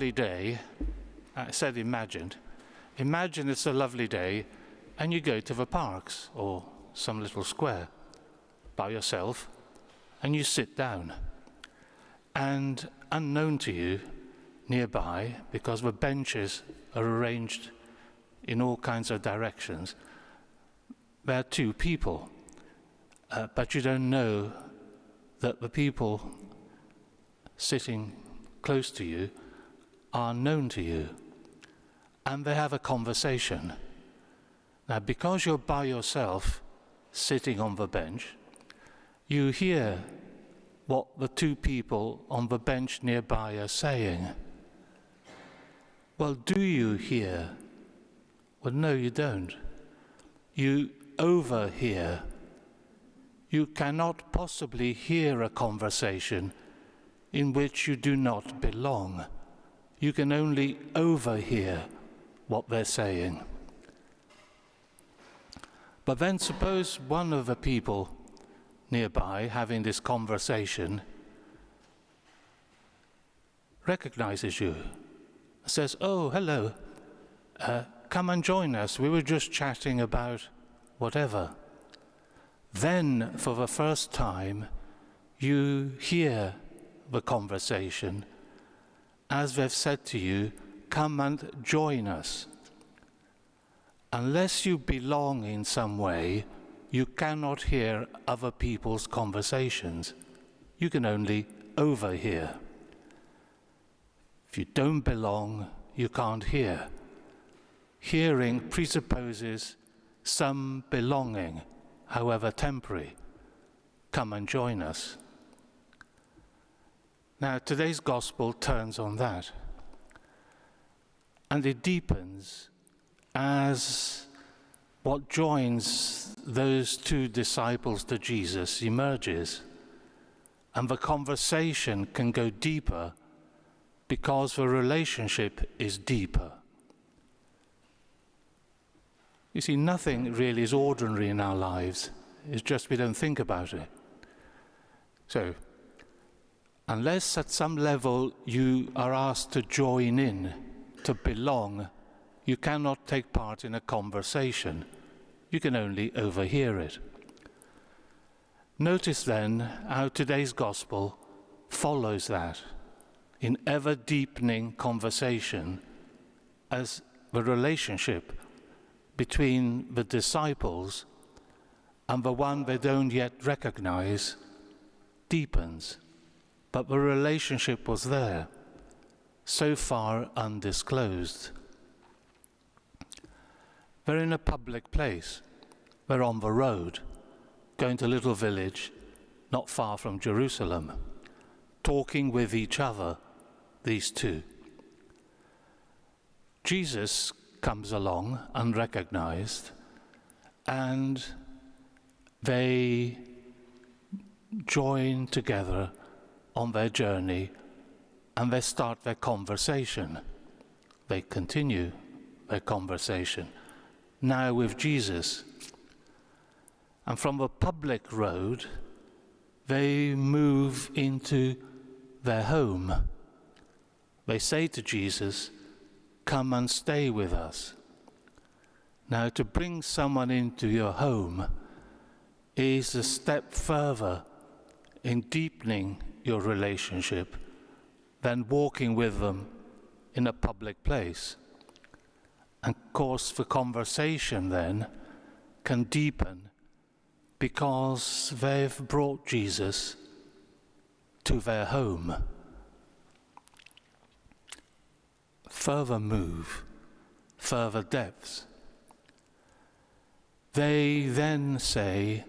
lovely day. I said imagined. Imagine it's a lovely day and you go to the parks or some little square by yourself and you sit down. And unknown to you, nearby, because the benches are arranged in all kinds of directions, there are two people, but you don't know that the people sitting close to you are known to you, and they have a conversation. Now, because you're by yourself, sitting on the bench, you hear what the two people on the bench nearby are saying. Well, do you hear? Well, no, you don't. You overhear. You cannot possibly hear a conversation in which you do not belong. You can only overhear what they're saying. But then suppose one of the people nearby having this conversation recognizes you, says, "Oh, hello, come and join us. We were just chatting about whatever." Then, for the first time, you hear the conversation as they've said to you, "Come and join us." Unless you belong in some way, you cannot hear other people's conversations. You can only overhear. If you don't belong, you can't hear. Hearing presupposes some belonging, however temporary. Come and join us. Now, today's gospel turns on that. And it deepens as what joins those two disciples to Jesus emerges. And the conversation can go deeper because the relationship is deeper. You see, nothing really is ordinary in our lives. It's just we don't think about it. So, unless at some level you are asked to join in, to belong, you cannot take part in a conversation. You can only overhear it. Notice then how today's gospel follows that in ever-deepening conversation as the relationship between the disciples and the one they don't yet recognize deepens. But the relationship was there, so far undisclosed. They're in a public place. They're on the road, going to a little village not far from Jerusalem, talking with each other, these two. Jesus comes along unrecognized, and they join together on their journey, and they start their conversation. They continue their conversation, now with Jesus. And from the public road, they move into their home. They say to Jesus, "Come and stay with us." Now, to bring someone into your home is a step further in deepening your relationship than walking with them in a public place. And of course, the conversation then can deepen because they've brought Jesus to their home. Further move, further depths. They then say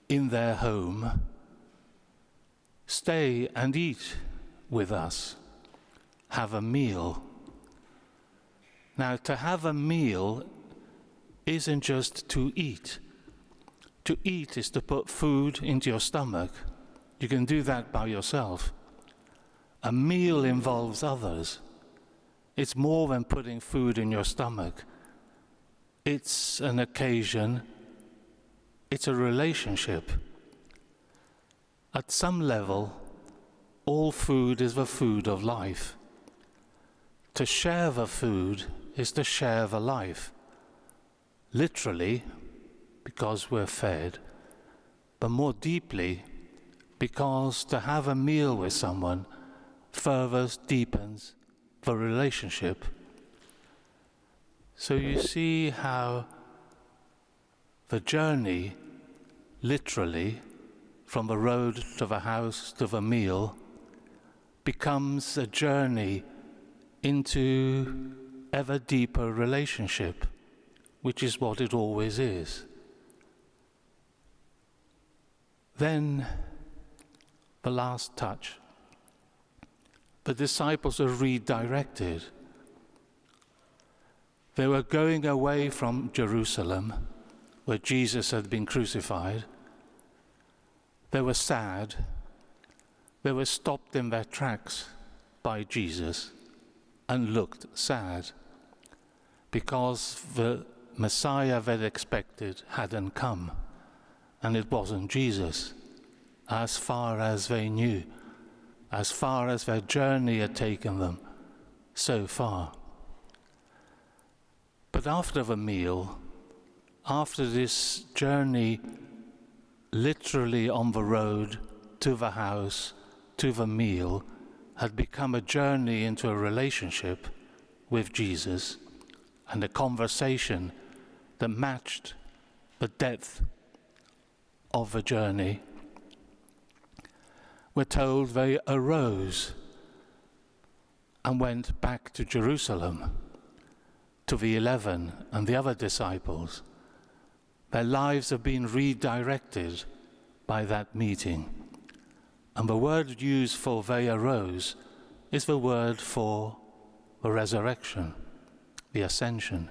in their home, "Stay and eat with us, have a meal." Now, to have a meal isn't just to eat. To eat is to put food into your stomach. You can do that by yourself. A meal involves others. It's more than putting food in your stomach. It's an occasion. It's a relationship. At some level, all food is the food of life. to share the food is to share the life. Literally, because we're fed, but more deeply, because to have a meal with someone furthers, deepens the relationship. So you see how the journey, literally, from the road to the house to the meal, becomes a journey into ever deeper relationship, which is what it always is. Then, the last touch. The disciples are redirected. They were going away from Jerusalem, where Jesus had been crucified. They were sad. They were stopped in their tracks by Jesus and looked sad because the Messiah they'd expected hadn't come, and it wasn't Jesus, as far as they knew, as far as their journey had taken them so far. But after the meal, after this journey literally on the road to the house, to the meal, had become a journey into a relationship with Jesus and a conversation that matched the depth of the journey, we're told they arose and went back to Jerusalem, to the 11 and the other disciples. Their lives have been redirected by that meeting. And the word used for they arose is the word for the resurrection, the ascension.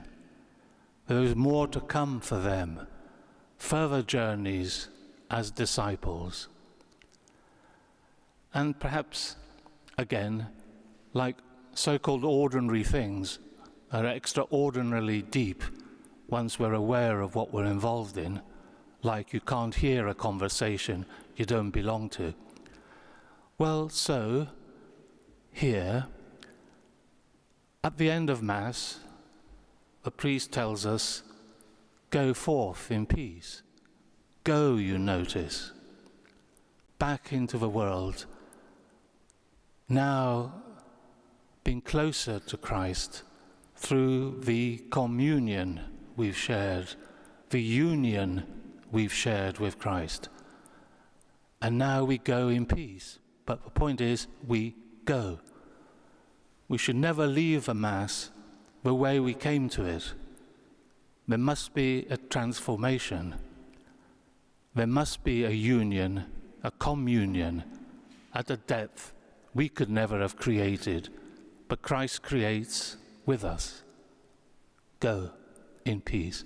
There is more to come for them, further journeys as disciples. And perhaps, again, like so-called ordinary things, are extraordinarily deep once we're aware of what we're involved in, like you can't hear a conversation you don't belong to. Well, so, here, at the end of Mass, the priest tells us, go forth in peace. Go, you notice, back into the world, now being closer to Christ through the communion we've shared, the union we've shared with Christ. And now we go in peace. But the point is, we go. We should never leave the Mass the way we came to it. There must be a transformation. There must be a union, a communion, at a depth we could never have created, but Christ creates with us. Go in peace.